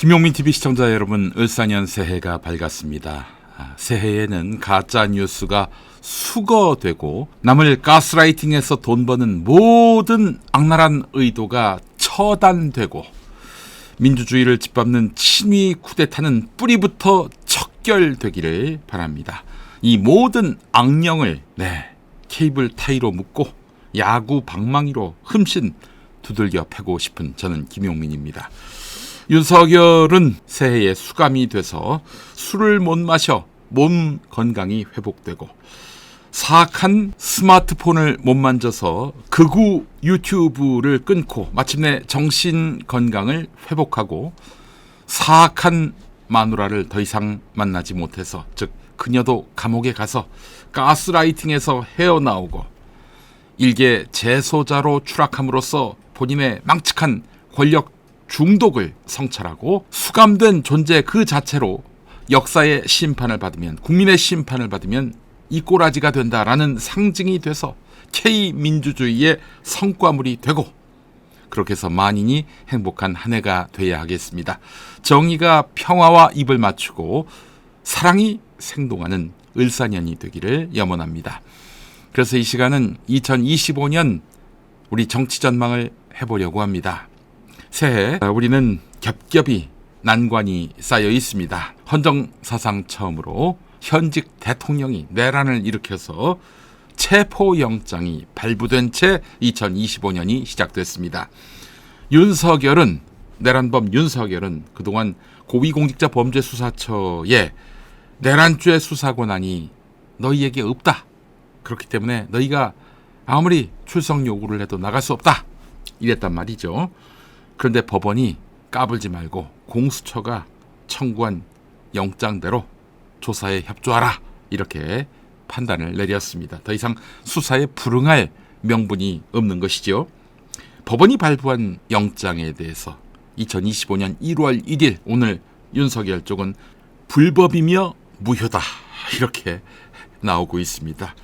김용민 TV 시청자 여러분, 을사년 새해가 밝았습니다. 새해에는 가짜 뉴스가 수거되고 남을 가스라이팅해서 돈 버는 모든 악랄한 의도가 처단되고 민주주의를 짓밟는 친위 쿠데타는 뿌리부터 척결되기를 바랍니다. 이 모든 악령을 케이블 타이로 묶고 야구 방망이로 흠씬 두들겨 패고 싶은 저는 김용민입니다. 윤석열은 새해에 수감이 돼서 술을 못 마셔 몸 건강이 회복되고, 사악한 스마트폰을 못 만져서 극우 유튜브를 끊고 마침내 정신 건강을 회복하고, 사악한 마누라를 더 이상 만나지 못해서, 즉 그녀도 감옥에 가서 가스라이팅에서 헤어나오고 일개 재소자로 추락함으로써 본인의 망측한 권력 중독을 성찰하고 수감된 존재 그 자체로 역사의 심판을 받으면, 국민의 심판을 받으면 이 꼬라지가 된다라는 상징이 돼서 K민주주의의 성과물이 되고, 그렇게 해서 만인이 행복한 한 해가 돼야 하겠습니다. 정의가 평화와 입을 맞추고 사랑이 생동하는 을사년이 되기를 염원합니다. 그래서 이 시간은 2025년 우리 정치 전망을 해보려고 합니다. 새해 우리는 겹겹이 난관이 쌓여 있습니다. 헌정사상 처음으로 현직 대통령이 내란을 일으켜서 체포영장이 발부된 채 2025년이 시작됐습니다. 내란범 윤석열은 그동안 고위공직자범죄수사처에 내란죄 수사 권한이 너희에게 없다. 그렇기 때문에 너희가 아무리 출석 요구를 해도 나갈 수 없다. 이랬단 말이죠. 그런데 법원이 까불지 말고 공수처가 청구한 영장대로 조사에 협조하라, 이렇게 판단을 내렸습니다. 더 이상 수사에 불응할 명분이 없는 것이죠. 법원이 발부한 영장에 대해서 2025년 1월 1일 오늘 윤석열 쪽은 불법이며 무효다, 이렇게 나오고 있습니다.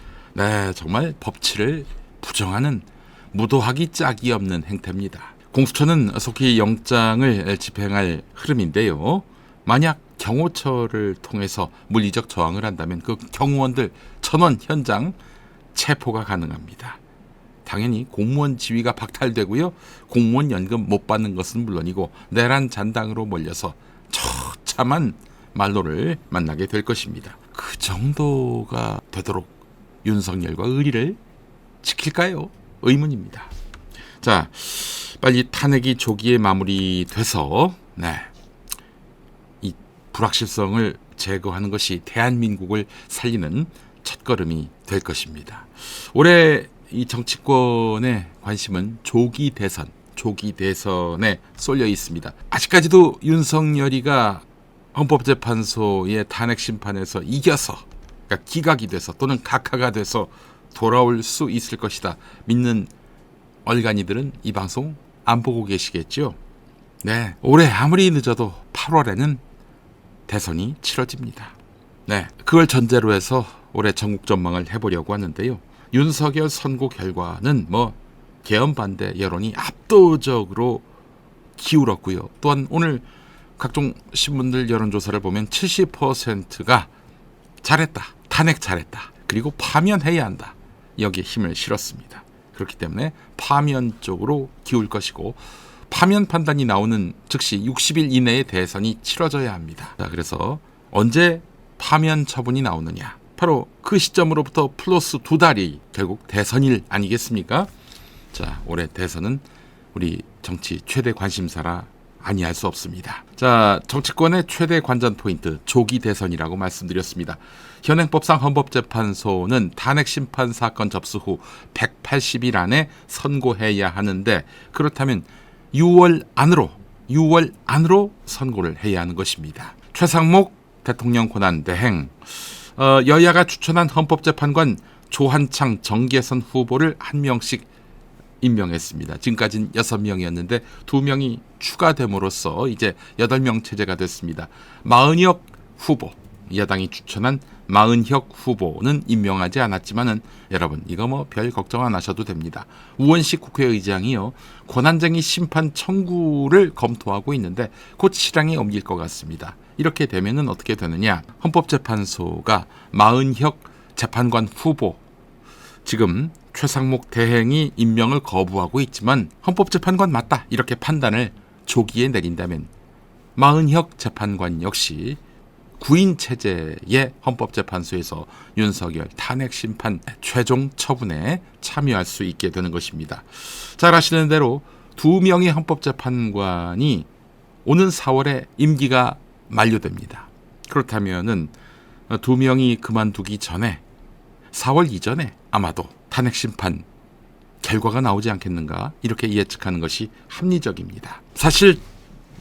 정말 법치를 부정하는 무도하기 짝이 없는 행태입니다. 공수처는 속히 영장을 집행할 흐름인데요. 만약 경호처를 통해서 물리적 저항을 한다면 그 경호원들 1000원 현장 체포가 가능합니다. 당연히 공무원 지위가 박탈되고요. 공무원 연금 못 받는 것은 물론이고 내란 잔당으로 몰려서 처참한 말로를 만나게 될 것입니다. 그 정도가 되도록 윤석열과 의리를 지킬까요? 의문입니다. 자, 빨리 탄핵이 조기에 마무리돼서 이 불확실성을 제거하는 것이 대한민국을 살리는 첫걸음이 될 것입니다. 올해 이 정치권의 관심은 조기 대선에 쏠려 있습니다. 아직까지도 윤석열이가 헌법재판소의 탄핵 심판에서 이겨서, 그러니까 기각이 돼서 또는 각하가 돼서 돌아올 수 있을 것이다 믿는 얼간이들은 이 방송 안 보고 계시겠죠? 올해 아무리 늦어도 8월에는 대선이 치러집니다. 그걸 전제로 해서 올해 전국 전망을 해보려고 하는데요. 윤석열 선거 결과는 개헌 반대 여론이 압도적으로 기울었고요. 또한 오늘 각종 신문들 여론조사를 보면 70%가 잘했다, 탄핵 잘했다, 그리고 파면해야 한다, 여기에 힘을 실었습니다. 그렇기 때문에 파면 쪽으로 기울 것이고, 파면 판단이 나오는 즉시 60일 이내에 대선이 치러져야 합니다. 그래서 언제 파면 처분이 나오느냐, 바로 그 시점으로부터 플러스 2달이 결국 대선일 아니겠습니까? 자, 올해 대선은 우리 정치 최대 관심사라 아니할 수 없습니다. 자, 정치권의 최대 관전 포인트, 조기 대선이라고 말씀드렸습니다. 현행법상 헌법재판소는 탄핵 심판 사건 접수 후 180일 안에 선고해야 하는데, 그렇다면 6월 안으로 선고를 해야 하는 것입니다. 최상목 대통령 권한 대행, 여야가 추천한 헌법재판관 조한창 정계선 후보를 한 명씩 임명했습니다. 지금까지는 6명이었는데 2명이 추가됨으로써 이제 8명 체제가 됐습니다. 마은혁 후보, 야당이 추천한 마은혁 후보는 임명하지 않았지만은 여러분 이거 뭐 별 걱정 안 하셔도 됩니다. 우원식 국회의장이요 권한쟁의 심판 청구를 검토하고 있는데 곧 실행에 옮길 것 같습니다. 이렇게 되면은 어떻게 되느냐? 헌법재판소가 마은혁 재판관 후보 지금 최상목 대행이 임명을 거부하고 있지만 헌법재판관 맞다 이렇게 판단을 조기에 내린다면 마은혁 재판관 역시 구인 체제의 헌법재판소에서 윤석열 탄핵 심판 최종 처분에 참여할 수 있게 되는 것입니다. 잘 아시는 대로 2명의 헌법재판관이 오는 4월에 임기가 만료됩니다. 그렇다면은 2명이 그만두기 전에 4월 이전에 아마도 탄핵 심판 결과가 나오지 않겠는가 이렇게 예측하는 것이 합리적입니다. 사실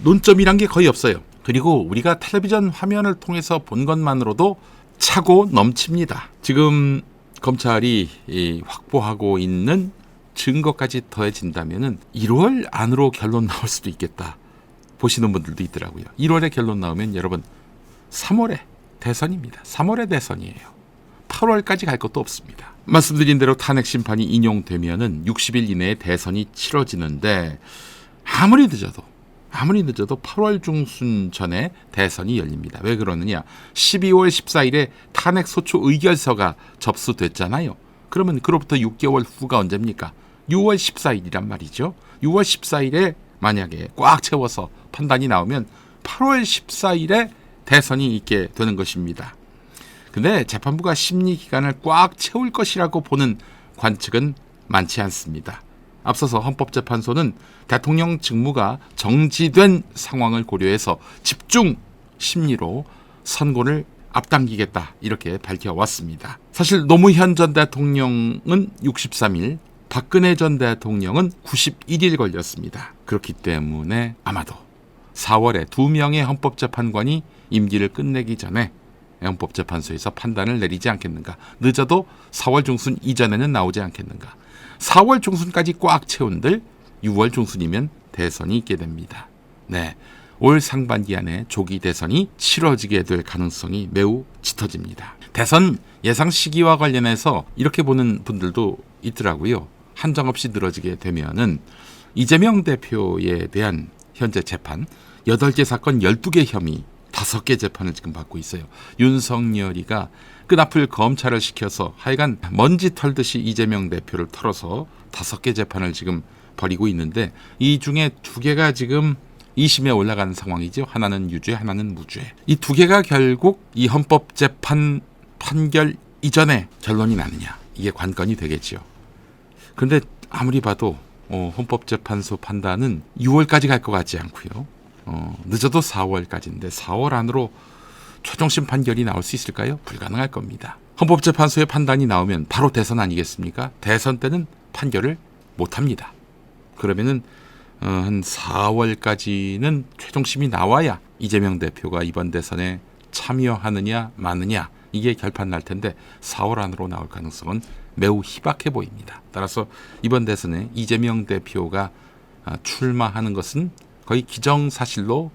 논점이란 게 거의 없어요. 그리고 우리가 텔레비전 화면을 통해서 본 것만으로도 차고 넘칩니다. 지금 검찰이 확보하고 있는 증거까지 더해진다면 1월 안으로 결론 나올 수도 있겠다 보시는 분들도 있더라고요. 1월에 결론 나오면 여러분 3월에 대선입니다. 3월에 대선이에요. 8월까지 갈 것도 없습니다. 말씀드린 대로 탄핵 심판이 인용되면은 60일 이내에 대선이 치러지는데 아무리 늦어도 8월 중순 전에 대선이 열립니다. 왜 그러느냐? 12월 14일에 탄핵 소추 의결서가 접수됐잖아요. 그러면 그로부터 6개월 후가 언제입니까? 6월 14일이란 말이죠. 6월 14일에 만약에 꽉 채워서 판단이 나오면 8월 14일에 대선이 있게 되는 것입니다. 근데 재판부가 심리 기간을 꽉 채울 것이라고 보는 관측은 많지 않습니다. 앞서서 헌법재판소는 대통령 직무가 정지된 상황을 고려해서 집중 심리로 선고를 앞당기겠다 이렇게 밝혀왔습니다. 사실 노무현 전 대통령은 63일, 박근혜 전 대통령은 91일 걸렸습니다. 그렇기 때문에 아마도 4월에 2명의 헌법재판관이 임기를 끝내기 전에 헌법재판소에서 판단을 내리지 않겠는가. 늦어도 4월 중순 이전에는 나오지 않겠는가. 4월 중순까지 꽉 채운들 6월 중순이면 대선이 있게 됩니다. 네, 올 상반기 안에 조기 대선이 치러지게 될 가능성이 매우 짙어집니다. 대선 예상 시기와 관련해서 이렇게 보는 분들도 있더라고요. 한정없이 늘어지게 되면은 이재명 대표에 대한 현재 재판 8개 사건 12개 혐의 5개 재판을 지금 받고 있어요. 윤석열이가 끈앞을 검찰을 시켜서 하여간 먼지 털듯이 이재명 대표를 털어서 5개 재판을 지금 벌이고 있는데 이 중에 2개가 지금 2심에 올라가는 상황이죠. 하나는 유죄, 하나는 무죄. 이 2개가 결국 이 헌법재판 판결 이전에 결론이 나느냐 이게 관건이 되겠죠. 그런데 아무리 봐도 헌법재판소 판단은 6월까지 갈 것 같지 않고요. 늦어도 4월까지인데 4월 안으로 최종심 판결이 나올 수 있을까요? 불가능할 겁니다. 헌법재판소의 판단이 나오면 바로 대선 아니겠습니까? 대선 때는 판결을 못합니다. 그러면은 한 4월까지는 최종심이 나와야 이재명 대표가 이번 대선에 참여하느냐 마느냐 이게 결판 날 텐데 4월 안으로 나올 가능성은 매우 희박해 보입니다. 따라서 이번 대선에 이재명 대표가 출마하는 것은 거의 기정사실로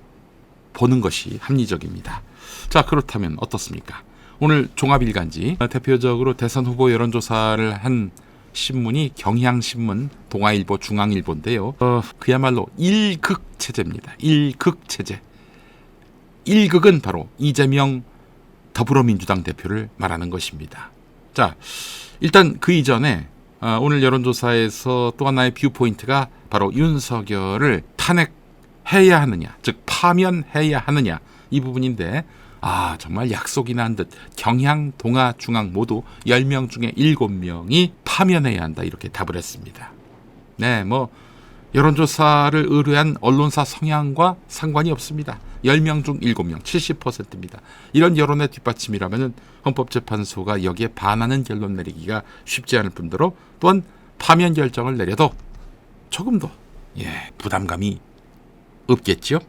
보는 것이 합리적입니다. 자, 그렇다면 어떻습니까? 오늘 종합일간지 대표적으로 대선 후보 여론조사를 한 신문이 경향신문, 동아일보, 중앙일보인데요. 그야말로 일극체제입니다. 일극체제. 일극은 바로 이재명 더불어민주당 대표를 말하는 것입니다. 자, 일단 그 이전에 오늘 여론조사에서 또 하나의 뷰포인트가 바로 윤석열을 탄핵해야 하느냐, 즉 파면해야 하느냐 이 부분인데 정말 약속이나 한 듯 경향, 동아, 중앙 모두 10명 중에 7명이 파면해야 한다 이렇게 답을 했습니다. 네, 여론조사를 의뢰한 언론사 성향과 상관이 없습니다. 10명 중 7명, 70%입니다. 이런 여론의 뒷받침이라면 헌법재판소가 여기에 반하는 결론 내리기가 쉽지 않을 뿐더러 또한 파면 결정을 내려도 조금 더 부담감이 없겠죠.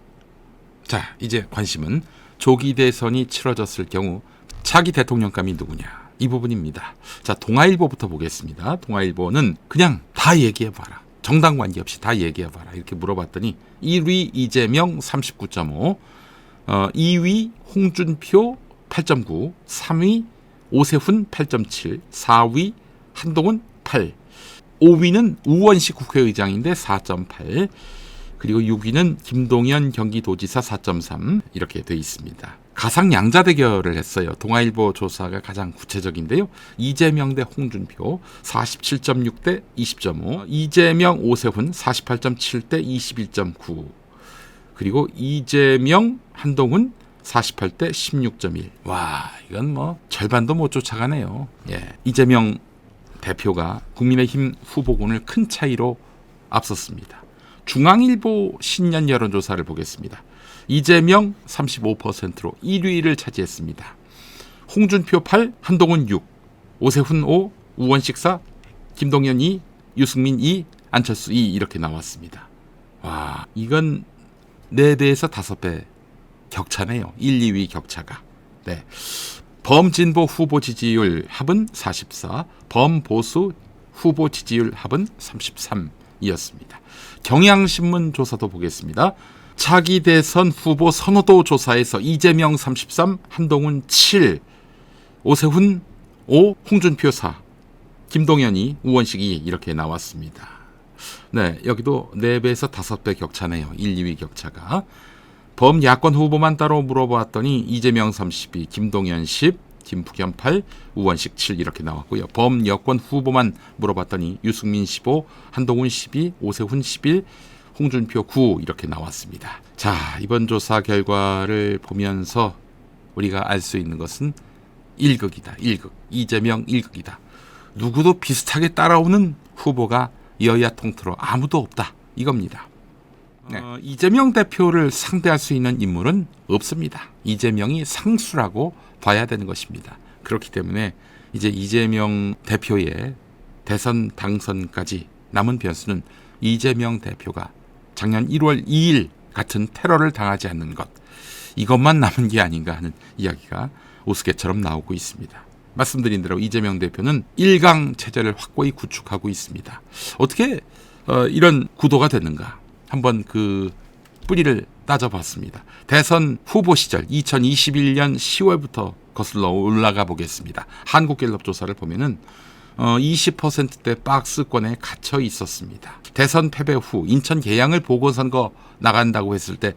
자, 이제 관심은 조기 대선이 치러졌을 경우 차기 대통령감이 누구냐 이 부분입니다. 자, 동아일보부터 보겠습니다. 동아일보는 그냥 다 얘기해봐라. 정당 관계없이 다 얘기해봐라. 이렇게 물어봤더니 1위 이재명 39.5, 2위 홍준표 8.9, 3위 오세훈 8.7, 4위 한동훈 8, 5위는 우원식 국회의장인데 4.8, 그리고 6위는 김동연 경기도지사 4.3 이렇게 돼 있습니다. 가상 양자 대결을 했어요. 동아일보 조사가 가장 구체적인데요. 이재명 대 홍준표 47.6 대 20.5, 이재명 오세훈 48.7 대 21.9, 그리고 이재명 한동훈 48대 16.1. 와, 이건 뭐 절반도 못 쫓아가네요. 예, 이재명 대표가 국민의힘 후보군을 큰 차이로 앞섰습니다. 중앙일보 신년 여론조사를 보겠습니다. 이재명 35%로 1위를 차지했습니다. 홍준표 8, 한동훈 6, 오세훈 5, 우원식 4, 김동연 2, 유승민 2, 안철수 2 이렇게 나왔습니다. 와, 이건 4배에서 5배 격차네요. 1, 2위 격차가. 네. 범진보 후보 지지율 합은 44, 범보수 후보 지지율 합은 33이었습니다. 경향신문 조사도 보겠습니다. 차기 대선 후보 선호도 조사에서 이재명 33, 한동훈 7, 오세훈 5, 홍준표 4, 김동연 2, 우원식 2 이렇게 나왔습니다. 네, 여기도 4배에서 5배 격차네요. 1, 2위 격차가. 범야권 후보만 따로 물어봤더니 이재명 32, 김동연 10, 김부겸 8, 우원식 7 이렇게 나왔고요. 범여권 후보만 물어봤더니 유승민 15, 한동훈 12, 오세훈 11, 홍준표 9 이렇게 나왔습니다. 자, 이번 조사 결과를 보면서 우리가 알 수 있는 것은 1극이다. 1극. 이재명 1극이다. 누구도 비슷하게 따라오는 후보가 여야 통틀어 아무도 없다. 이겁니다. 네. 이재명 대표를 상대할 수 있는 인물은 없습니다. 이재명이 상수라고 봐야 되는 것입니다. 그렇기 때문에 이제 이재명 대표의 대선 당선까지 남은 변수는 이재명 대표가 작년 1월 2일 같은 테러를 당하지 않는 것, 이것만 남은 게 아닌가 하는 이야기가 우스갯처럼 나오고 있습니다. 말씀드린 대로 이재명 대표는 1강 체제를 확고히 구축하고 있습니다. 어떻게 이런 구도가 됐는가? 한번 그 뿌리를 따져봤습니다. 대선 후보 시절 2021년 10월부터 거슬러 올라가 보겠습니다. 한국갤럽 조사를 보면은 20%대 박스권에 갇혀 있었습니다. 대선 패배 후 인천 계양을 보궐선거 나간다고 했을 때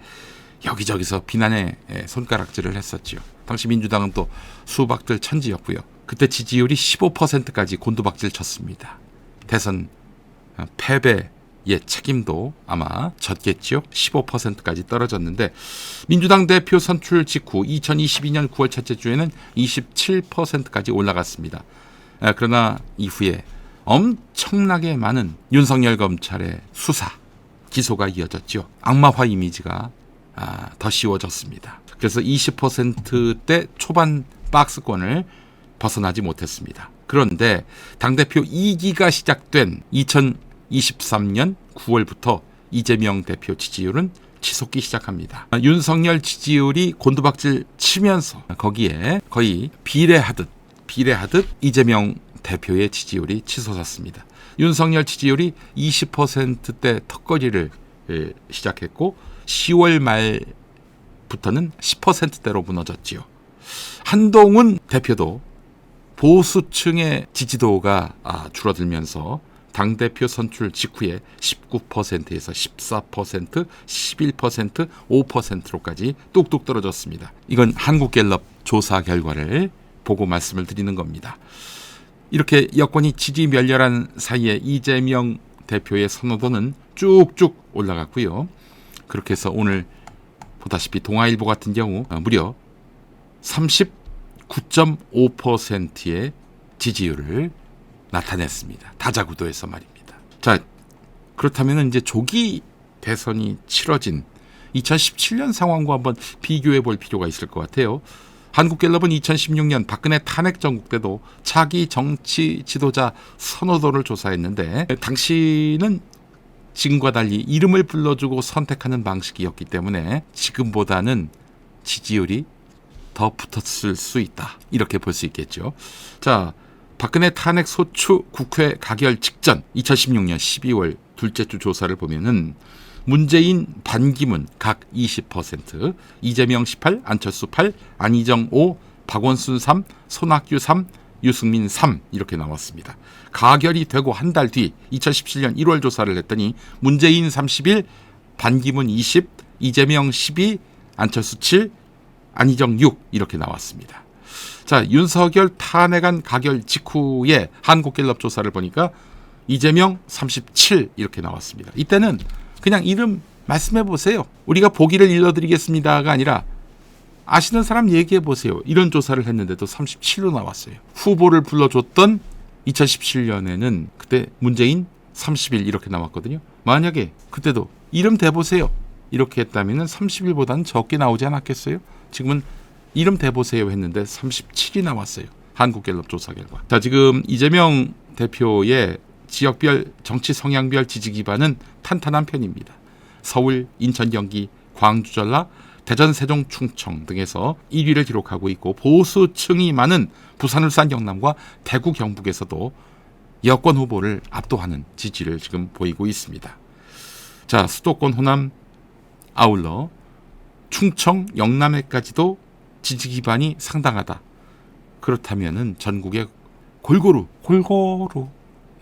여기저기서 비난의 손가락질을 했었죠. 당시 민주당은 또 수박들 천지였고요. 그때 지지율이 15%까지 곤두박질 쳤습니다. 대선 패배의 책임도 아마 졌겠죠. 15%까지 떨어졌는데 민주당 대표 선출 직후 2022년 9월 첫째 주에는 27%까지 올라갔습니다. 그러나 이후에 엄청나게 많은 윤석열 검찰의 수사, 기소가 이어졌죠. 악마화 이미지가 더 씌워졌습니다. 그래서 20%대 초반 박스권을 벗어나지 못했습니다. 그런데 당대표 2기가 시작된 2023년 9월부터 이재명 대표 지지율은 치솟기 시작합니다. 윤석열 지지율이 곤두박질 치면서 거기에 거의 비례하듯 이재명 대표의 지지율이 치솟았습니다. 윤석열 지지율이 20%대 턱걸이를 시작했고 10월 말부터는 10%대로 무너졌지요. 한동훈 대표도 보수층의 지지도가 줄어들면서 당대표 선출 직후에 19%에서 14%, 11%, 5%로까지 뚝뚝 떨어졌습니다. 이건 한국갤럽 조사 결과를 보고 말씀을 드리는 겁니다. 이렇게 여권이 지지멸렬한 사이에 이재명 대표의 선호도는 쭉쭉 올라갔고요. 그렇게 해서 오늘 보다시피 동아일보 같은 경우 무려 39.5%의 지지율을 나타냈습니다. 다자구도에서 말입니다. 자, 그렇다면 이제 조기 대선이 치러진 2017년 상황과 한번 비교해 볼 필요가 있을 것 같아요. 한국갤럽은 2016년 박근혜 탄핵 전국 때도 차기 정치 지도자 선호도를 조사했는데 당시는 지금과 달리 이름을 불러주고 선택하는 방식이었기 때문에 지금보다는 지지율이 더 붙었을 수 있다. 이렇게 볼 수 있겠죠. 자, 박근혜 탄핵 소추 국회 가결 직전 2016년 12월 둘째 주 조사를 보면은 문재인, 반기문 각 20%, 이재명 18, 안철수 8, 안희정 5, 박원순 3, 손학규 3, 유승민 3 이렇게 나왔습니다. 가결이 되고 한 달 뒤 2017년 1월 조사를 했더니 문재인 31, 반기문 20, 이재명 12, 안철수 7, 안희정 6 이렇게 나왔습니다. 자, 윤석열 탄핵안 가결 직후에 한국갤럽 조사를 보니까 이재명 37 이렇게 나왔습니다. 이때는 그냥 이름 말씀해 보세요. 우리가 보기를 일러드리겠습니다가 아니라 아시는 사람 얘기해 보세요. 이런 조사를 했는데도 37로 나왔어요. 후보를 불러줬던 2017년에는 그때 문재인 30일 이렇게 나왔거든요. 만약에 그때도 이름 대보세요 이렇게 했다면 30일보다는 적게 나오지 않았겠어요? 지금은 이름 대보세요 했는데 37이 나왔어요. 한국갤럽 조사 결과. 자, 지금 이재명 대표의 지역별 정치 성향별 지지 기반은 탄탄한 편입니다. 서울, 인천, 경기, 광주, 전라, 대전, 세종, 충청 등에서 1위를 기록하고 있고 보수층이 많은 부산, 울산, 경남과 대구, 경북에서도 여권 후보를 압도하는 지지를 지금 보이고 있습니다. 자, 수도권, 호남, 아울러 충청, 영남에까지도 지지 기반이 상당하다. 그렇다면은 전국에 골고루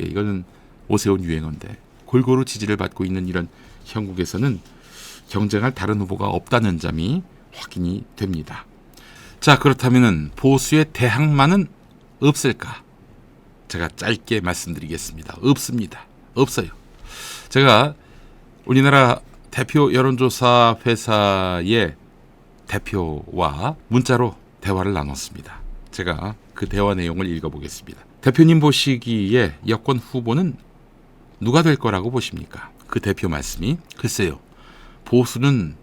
예, 이거는 오세훈 유행어인데 골고루 지지를 받고 있는 이런 형국에서는 경쟁할 다른 후보가 없다는 점이 확인이 됩니다. 자, 그렇다면은 보수의 대항마는 없을까? 제가 짧게 말씀드리겠습니다. 없습니다. 없어요. 제가 우리나라 대표 여론조사 회사의 대표와 문자로 대화를 나눴습니다. 제가 그 대화 내용을 읽어보겠습니다. 대표님 보시기에 여권 후보는 누가 될 거라고 보십니까? 그 대표 말씀이 글쎄요. 보수는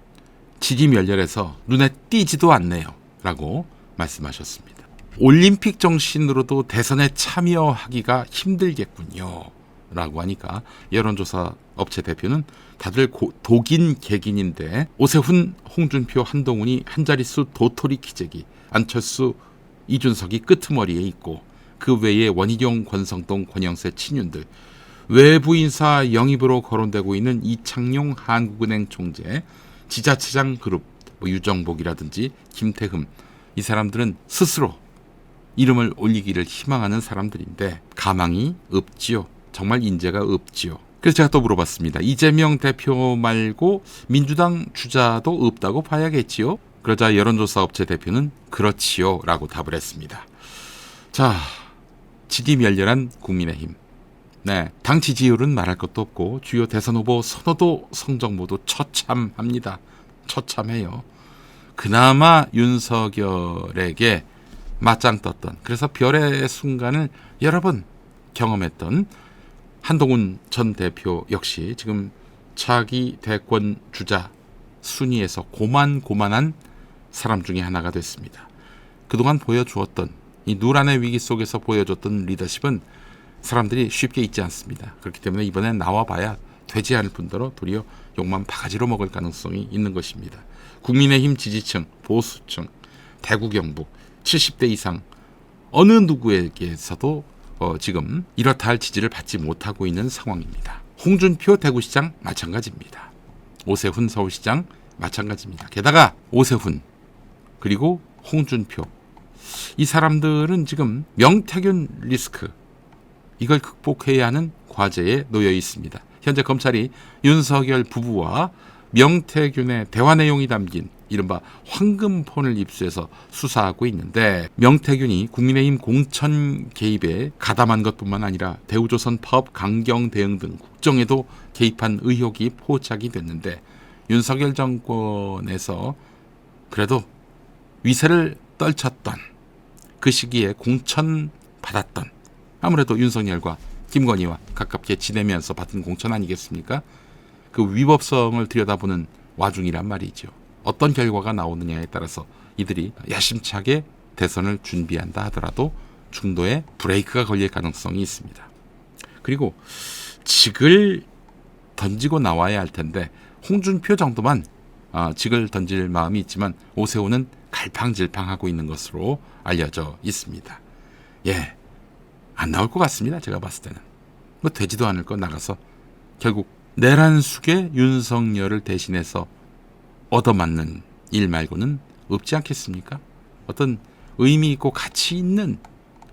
지지 멸렬해서 눈에 띄지도 않네요. 라고 말씀하셨습니다. 올림픽 정신으로도 대선에 참여하기가 힘들겠군요. 라고 하니까 여론조사 업체 대표는 다들 독인 객인인데 오세훈, 홍준표, 한동훈이 한자릿수 도토리 키재기, 안철수, 이준석이 끄트머리에 있고 그 외에 원희룡, 권성동, 권영세 친윤들, 외부 인사 영입으로 거론되고 있는 이창용 한국은행 총재, 지자체장 그룹, 유정복이라든지 김태흠, 이 사람들은 스스로 이름을 올리기를 희망하는 사람들인데 가망이 없지요. 정말 인재가 없지요. 그래서 제가 또 물어봤습니다. 이재명 대표 말고 민주당 주자도 없다고 봐야겠지요? 그러자 여론조사 업체 대표는 그렇지요 라고 답을 했습니다. 자, 지지 멸렬한 국민의힘. 네, 당 지지율은 말할 것도 없고 주요 대선 후보 선호도 성적 모두 처참합니다. 처참해요. 그나마 윤석열에게 맞짱 떴던, 그래서 별의 순간을 여러 번 경험했던 한동훈 전 대표 역시 지금 차기 대권 주자 순위에서 고만고만한 사람 중에 하나가 됐습니다. 그동안 보여주었던 이 누란의 위기 속에서 보여줬던 리더십은 사람들이 쉽게 잊지 않습니다. 그렇기 때문에 이번엔 나와봐야 되지 않을 뿐더러 도리어 욕만 바가지로 먹을 가능성이 있는 것입니다. 국민의힘 지지층, 보수층, 대구 경북 70대 이상 어느 누구에게서도 지금 이렇다 할 지지를 받지 못하고 있는 상황입니다. 홍준표 대구시장 마찬가지입니다. 오세훈 서울시장 마찬가지입니다. 게다가 오세훈 그리고 홍준표, 이 사람들은 지금 명태균 리스크, 이걸 극복해야 하는 과제에 놓여 있습니다. 현재 검찰이 윤석열 부부와 명태균의 대화 내용이 담긴 이른바 황금폰을 입수해서 수사하고 있는데, 명태균이 국민의힘 공천 개입에 가담한 것뿐만 아니라 대우조선 파업 강경 대응 등 국정에도 개입한 의혹이 포착이 됐는데, 윤석열 정권에서 그래도 위세를 떨쳤던 그 시기에 공천 받았던, 아무래도 윤석열과 김건희와 가깝게 지내면서 받은 공천 아니겠습니까? 그 위법성을 들여다보는 와중이란 말이죠. 어떤 결과가 나오느냐에 따라서 이들이 야심차게 대선을 준비한다 하더라도 중도에 브레이크가 걸릴 가능성이 있습니다. 그리고 직을 던지고 나와야 할 텐데 홍준표 정도만 직을 던질 마음이 있지만 오세훈은 갈팡질팡하고 있는 것으로 알려져 있습니다. 예, 안 나올 것 같습니다. 제가 봤을 때는. 뭐 되지도 않을 거 나가서 결국 내란 숙의 윤석열을 대신해서 얻어맞는 일 말고는 없지 않겠습니까? 어떤 의미 있고 가치 있는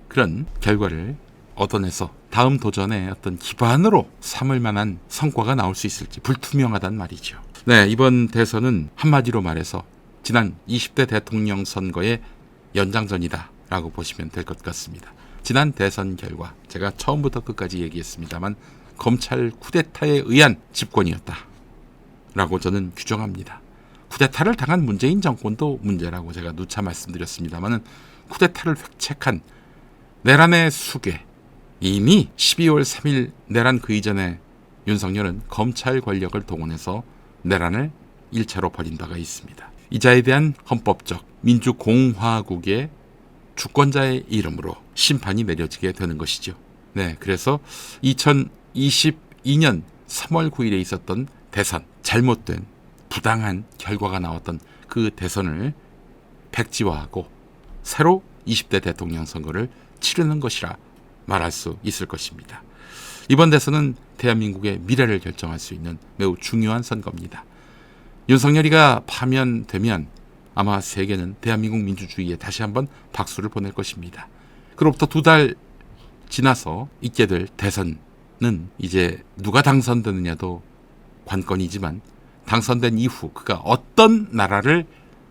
그런 결과를 얻어내서 다음 도전에 어떤 기반으로 삼을 만한 성과가 나올 수 있을지 불투명하단 말이죠. 네, 이번 대선은 한마디로 말해서 지난 20대 대통령 선거의 연장전이다 라고 보시면 될 것 같습니다. 지난 대선 결과 제가 처음부터 끝까지 얘기했습니다만 검찰 쿠데타에 의한 집권이었다 라고 저는 규정합니다. 쿠데타를 당한 문재인 정권도 문제라고 제가 누차 말씀드렸습니다만 쿠데타를 획책한 내란의 수괴, 이미 12월 3일 내란 그 이전에 윤석열은 검찰 권력을 동원해서 내란을 1차로 벌인 바가 있습니다. 이자에 대한 헌법적 민주공화국의 주권자의 이름으로 심판이 내려지게 되는 것이죠. 네, 그래서 2022년 3월 9일에 있었던 대선, 잘못된 부당한 결과가 나왔던 그 대선을 백지화하고 새로 20대 대통령 선거를 치르는 것이라 말할 수 있을 것입니다. 이번 대선은 대한민국의 미래를 결정할 수 있는 매우 중요한 선거입니다. 윤석열이가 파면되면 아마 세계는 대한민국 민주주의에 다시 한번 박수를 보낼 것입니다. 그로부터 2달 지나서 있게 될 대선은 이제 누가 당선되느냐도 관건이지만 당선된 이후 그가 어떤 나라를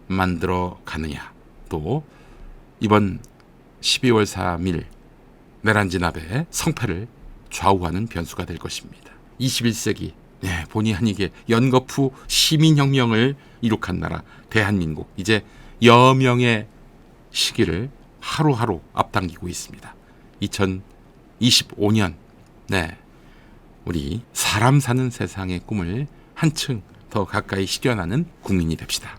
만들어 가느냐, 또 이번 12월 3일 내란 진압의 성패를 좌우하는 변수가 될 것입니다. 21세기 본의 아니게 연거푸 시민혁명을 이룩한 나라 대한민국, 이제 여명의 시기를 하루하루 앞당기고 있습니다. 2025년 우리 사람 사는 세상의 꿈을 한층 더 가까이 실현하는 국민이 됩시다.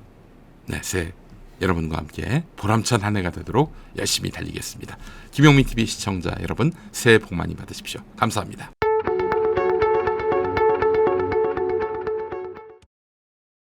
새해 여러분과 함께 보람찬 한 해가 되도록 열심히 달리겠습니다. 김용민TV 시청자 여러분, 새해 복 많이 받으십시오. 감사합니다.